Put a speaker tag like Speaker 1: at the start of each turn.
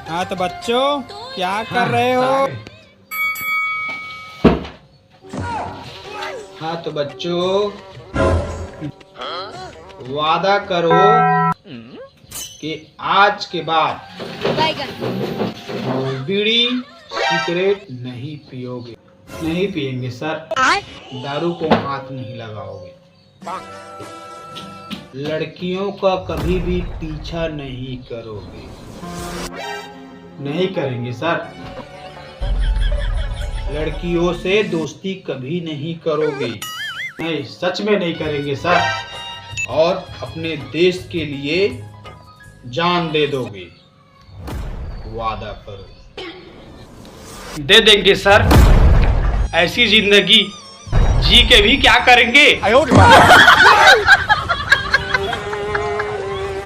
Speaker 1: हाँ तो बच्चों क्या कर रहे हो? हाँ तो बच्चों वादा करो कि आज के बाद बीड़ी सिगरेट नहीं पियोगे। नहीं पिएंगे सर। दारू को हाथ नहीं लगाओगे। लड़कियों का कभी भी पीछा नहीं करोगे। नहीं करेंगे सर। लड़कियों से दोस्ती कभी नहीं करोगे। नहीं, सच में नहीं करेंगे सर। और अपने देश के लिए जान दे दोगे। वादा करो।
Speaker 2: दे देंगे सर। ऐसी जिंदगी जी के भी क्या करेंगे।